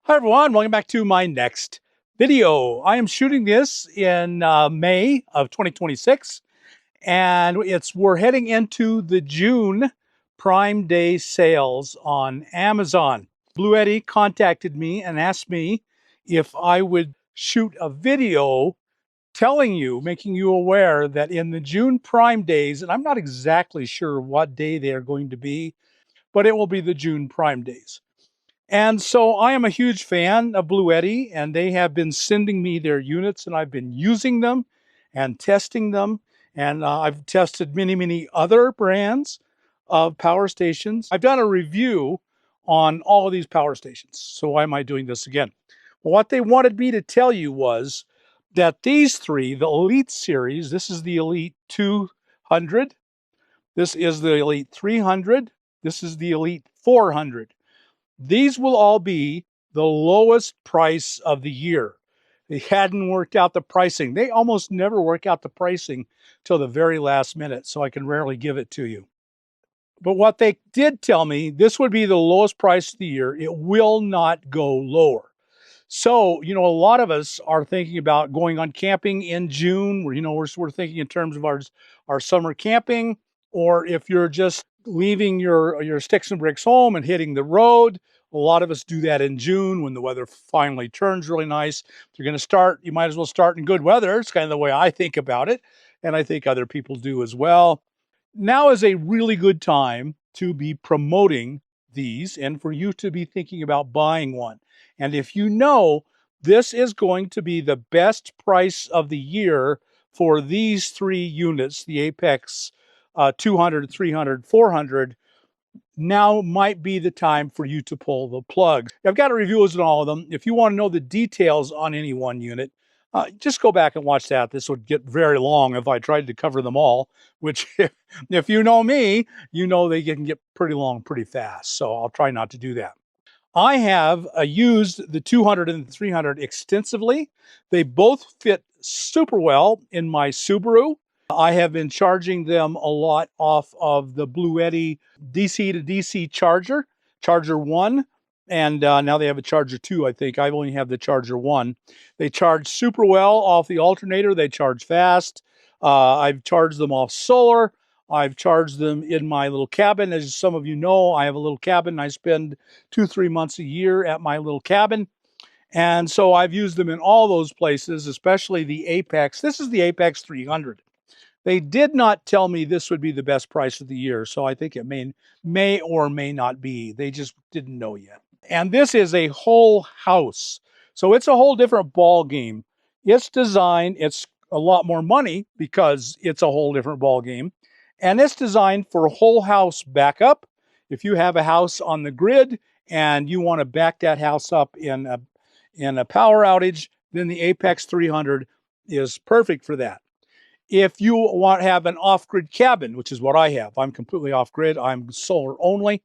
Hi everyone, welcome back to my next video. I am shooting this in May of 2026, and we're heading into the June Prime Day sales on Amazon. Bluetti contacted me and asked me if I would shoot a video telling you, making you aware that in the June Prime Days, and I'm not exactly sure what day they are going to be, but it will be the June Prime Days. And so I am a huge fan of Bluetti, and they have been sending me their units, and I've been using them and testing them. And I've tested many other brands of power stations. I've done a review on all of these power stations. So why am I doing this again? Well, what they wanted me to tell you was that these three, the Elite series, this is the Elite 200, this is the Elite 300, this is the Elite 400. These will all be the lowest price of the year. They hadn't worked out the pricing. They almost never work out the pricing till the very last minute, so I can rarely give it to you. But what they did tell me, this would be the lowest price of the year. It will not go lower. So, a lot of us are thinking about going on camping in June. We're thinking in terms of our summer camping, or if you're just leaving your sticks and bricks home and hitting the road. A lot of us do that in June when the weather finally turns really nice. If you're going to start, you might as well start in good weather. It's kind of the way I think about it, and I think other people do as well. Now is a really good time to be promoting these and for you to be thinking about buying one. And if you know this is going to be the best price of the year for these three units, the Apex 200, 300, 400, now might be the time for you to pull the plug. I've got reviews on all of them. If you want to know the details on any one unit, just go back and watch that. This would get very long if I tried to cover them all, which if you know me, you know they can get pretty long pretty fast. So I'll try not to do that. I have used the 200 and the 300 extensively. They both fit super well in my Subaru. I have been charging them a lot off of the Bluetti DC to DC charger, Charger 1, and now they have a Charger 2, I think. I only have the Charger 1. They charge super well off the alternator. They charge fast. I've charged them off solar. I've charged them in my little cabin. As some of you know, I have a little cabin. I spend 2-3 months a year at my little cabin. And so I've used them in all those places, especially the Apex. This is the Apex 300. They did not tell me this would be the best price of the year, so I think it may or may not be. They just didn't know yet. And this is a whole house. So it's a whole different ball game. It's designed, it's a lot more money because it's a whole different ball game. And it's designed for whole house backup. If you have a house on the grid and you want to back that house up in a power outage, then the Apex 300 is perfect for that. If you want to have an off-grid cabin, which is what I have, I'm completely off-grid, I'm solar only.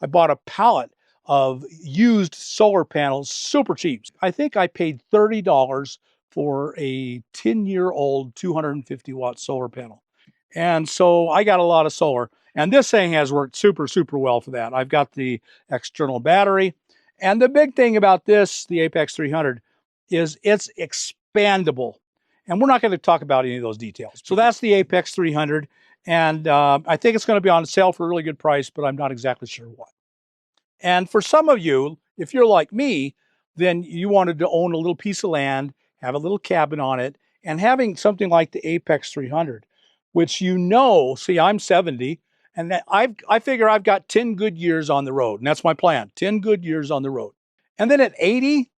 I bought a pallet of used solar panels, super cheap. I think I paid $30 for a 10-year-old 250-watt solar panel. And so I got a lot of solar. And this thing has worked super well for that. I've got the external battery. And the big thing about this, the Apex 300, is it's expandable. And we're not going to talk about any of those details. So that's the Apex 300. And I think it's going to be on sale for a really good price, but I'm not exactly sure what. And for some of you, if you're like me, then you wanted to own a little piece of land, have a little cabin on it, and having something like the Apex 300, which see, I'm 70, and I figure I've got 10 good years on the road, and that's my plan, 10 good years on the road. And then at 80,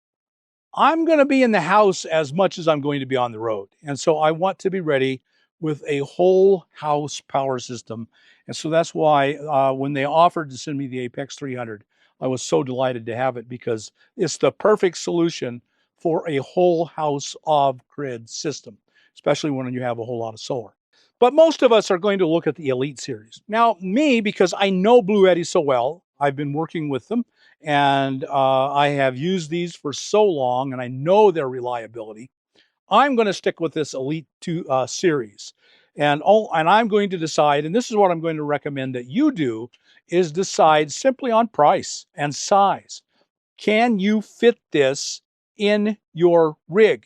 I'm going to be in the house as much as I'm going to be on the road. And so I want to be ready with a whole house power system. And so that's why when they offered to send me the Apex 300, I was so delighted to have it because it's the perfect solution for a whole house off-grid system, especially when you have a whole lot of solar. But most of us are going to look at the Elite series. Now, me, because I know Bluetti so well, I've been working with them, and I have used these for so long, and I know their reliability. I'm going to stick with this Elite 2 series. And I'm going to decide, and this is what I'm going to recommend that you do, is decide simply on price and size. Can you fit this in your rig?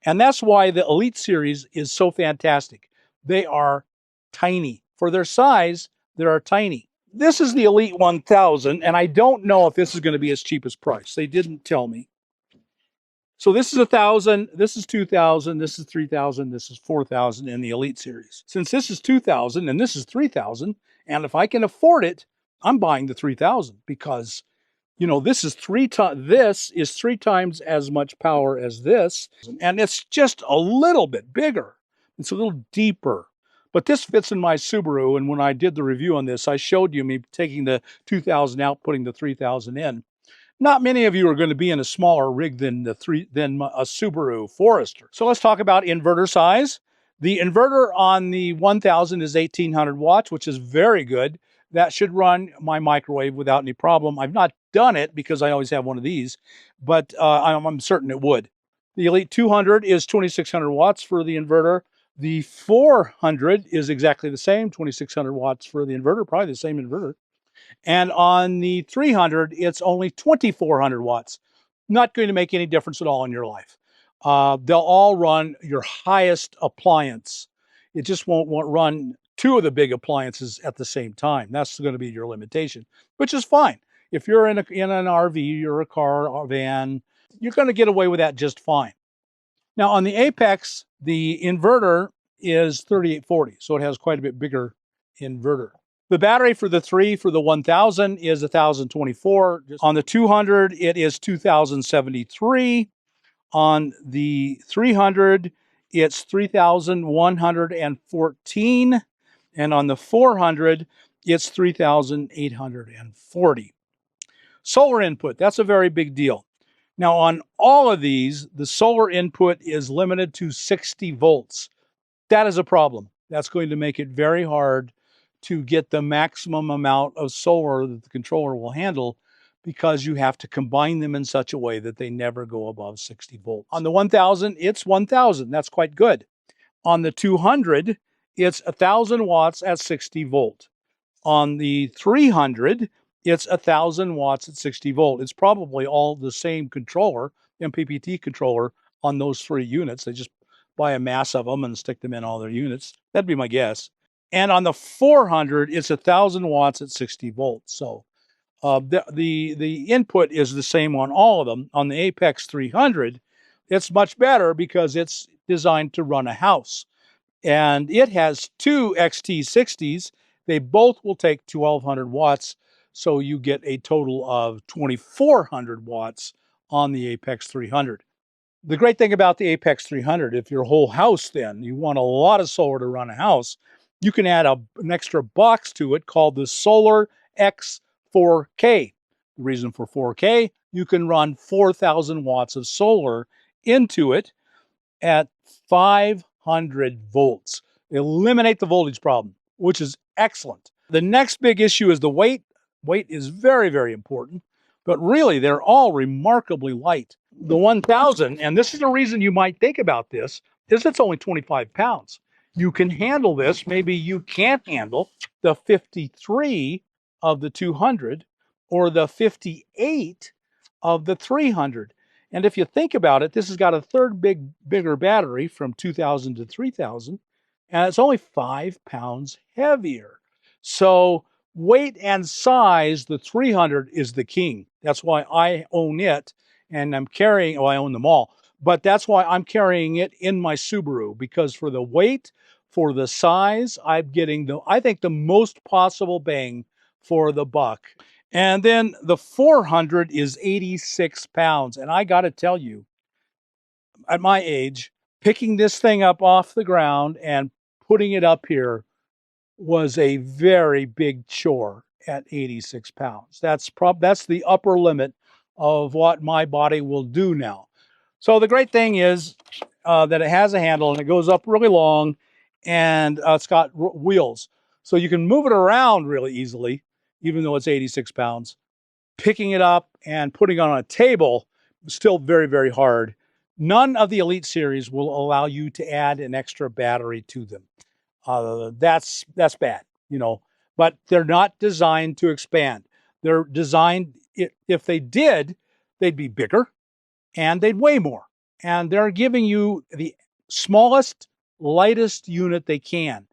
And that's why the Elite series is so fantastic. They are tiny. For their size, they are tiny. This is the Elite 1000, and I don't know if this is going to be its cheapest price. They didn't tell me. So this is 1,000, this is 2,000, this is 3,000, this is 4,000 in the Elite series. Since this is 2,000 and this is 3,000, and if I can afford it, I'm buying the 3,000 because, you know, this is three times as much power as this, and it's just a little bit bigger. It's a little deeper. But this fits in my Subaru, and when I did the review on this, I showed you me taking the 2,000 out, putting the 3,000 in. Not many of you are going to be in a smaller rig than a Subaru Forester. So let's talk about inverter size. The inverter on the 1000 is 1800 watts, which is very good. That should run my microwave without any problem. I've not done it because I always have one of these, but I'm certain it would. The Elite 200 is 2600 watts for the inverter. The 400 is exactly the same, 2600 watts for the inverter, probably the same inverter. And on the 300, it's only 2,400 watts. Not going to make any difference at all in your life. They'll all run your highest appliance. It just won't run two of the big appliances at the same time. That's going to be your limitation, which is fine. If you're in an RV or a car or van, you're going to get away with that just fine. Now on the Apex, the inverter is 3840, so it has quite a bit bigger inverter. The battery for the 1000 is 1024. On the 200, it is 2073. On the 300, it's 3114. And on the 400, it's 3840. Solar input, that's a very big deal. Now on all of these, the solar input is limited to 60 volts. That is a problem. That's going to make it very hard to get the maximum amount of solar that the controller will handle because you have to combine them in such a way that they never go above 60 volts. On the 1000, it's 1000. That's quite good. On the 200, it's 1000 watts at 60 volt. On the 300, it's 1000 watts at 60 volt. It's probably all the same controller, MPPT controller, on those three units. They just buy a mass of them and stick them in all their units. That'd be my guess. And on the 400, it's 1000 watts at 60 volts. So the input is the same on all of them. On the Apex 300, it's much better because it's designed to run a house. And it has two XT60s. They both will take 1200 watts. So you get a total of 2400 watts on the Apex 300. The great thing about the Apex 300, if your whole house then, you want a lot of solar to run a house, you can add an extra box to it called the Solar X 4K. The reason for 4K, you can run 4000 watts of solar into it at 500 volts. Eliminate the voltage problem, which is excellent. The next big issue is the weight. Weight is very, very important, but really they're all remarkably light. The 1000, and this is the reason you might think about this, is it's only 25 pounds. You can handle this. Maybe you can't handle the 53 of the 200 or the 58 of the 300. And if you think about it, this has got a third bigger battery from 2000 to 3000, and it's only 5 pounds heavier. So weight and size, the 300 is the king. That's why I own it, and I'm carrying, well, I own them all, but that's why I'm carrying it in my Subaru, because for the weight, for the size, I'm getting I think the most possible bang for the buck. And then the 400 is 86 pounds. And I got to tell you, at my age, picking this thing up off the ground and putting it up here was a very big chore at 86 pounds. That's the upper limit of what my body will do now. So the great thing is that it has a handle and it goes up really long, and it's got wheels. So you can move it around really easily, even though it's 86 pounds. Picking it up and putting it on a table is still very, very hard. None of the Elite series will allow you to add an extra battery to them. That's bad, you know, but they're not designed to expand. They're designed, if they did, they'd be bigger and they'd weigh more. And they're giving you the smallest, lightest unit they can.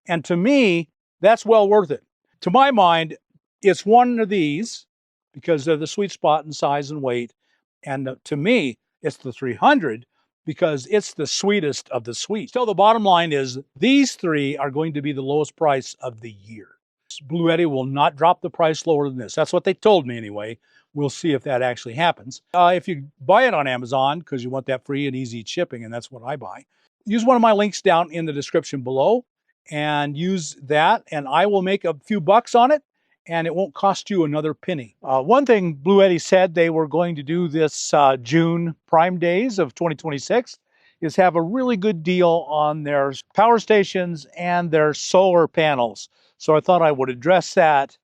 And to me, that's well worth it. To my mind, it's one of these because they're the sweet spot in size and weight. And to me, it's the 300 because it's the sweetest of the sweet. So the bottom line is these three are going to be the lowest price of the year. Bluetti will not drop the price lower than this. That's what they told me anyway. We'll see if that actually happens. If you buy it on Amazon because you want that free and easy shipping, and that's what I buy, use one of my links down in the description below and use that, and I will make a few bucks on it, and it won't cost you another penny. One thing Bluetti said they were going to do this June Prime Days of 2026 is have a really good deal on their power stations and their solar panels. So I thought I would address that.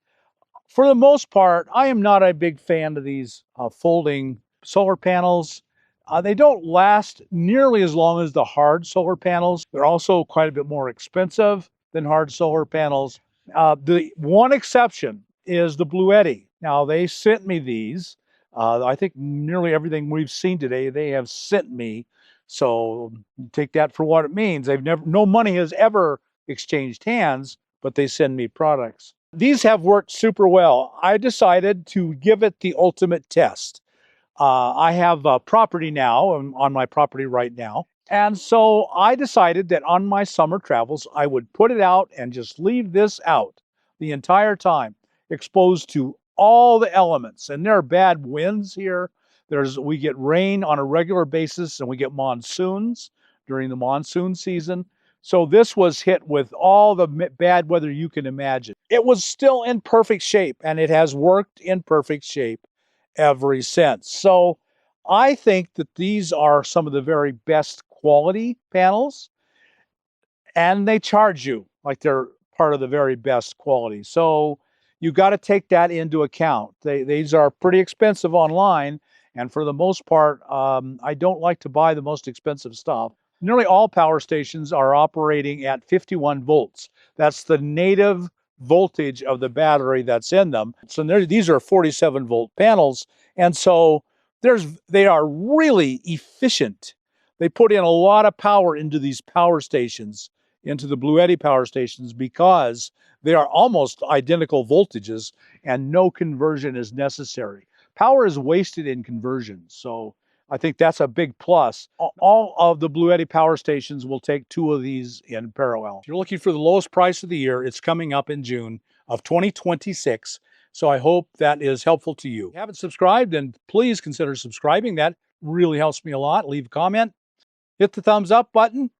For the most part, I am not a big fan of these folding solar panels. They don't last nearly as long as the hard solar panels. They're also quite a bit more expensive than hard solar panels. The one exception is the Bluetti. Now, they sent me these. I think nearly everything we've seen today, they have sent me. So take that for what it means. No money has ever exchanged hands, but they send me products. These have worked super well. I decided to give it the ultimate test. I have a property now. I'm on my property right now. And so I decided that on my summer travels, I would put it out and just leave this out the entire time, exposed to all the elements. And there are bad winds here. We get rain on a regular basis, and we get monsoons during the monsoon season. So this was hit with all the bad weather you can imagine. It was still in perfect shape, and it has worked in perfect shape ever since. So I think that these are some of the very best quality panels, and they charge you like they're part of the very best quality. So you got to take that into account. These are pretty expensive online, and for the most part, I don't like to buy the most expensive stuff. Nearly all power stations are operating at 51 volts. That's the native voltage of the battery that's in them. So these are 47 volt panels, and so they are really efficient. They put in a lot of power into these power stations, into the Bluetti power stations, because they are almost identical voltages and no conversion is necessary. Power is wasted in conversion, so I think that's a big plus. All of the Bluetti power stations will take two of these in parallel. If you're looking for the lowest price of the year, it's coming up in June of 2026. So I hope that is helpful to you. If you haven't subscribed, then please consider subscribing. That really helps me a lot. Leave a comment, hit the thumbs up button,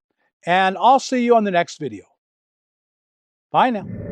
and I'll see you on the next video. Bye now.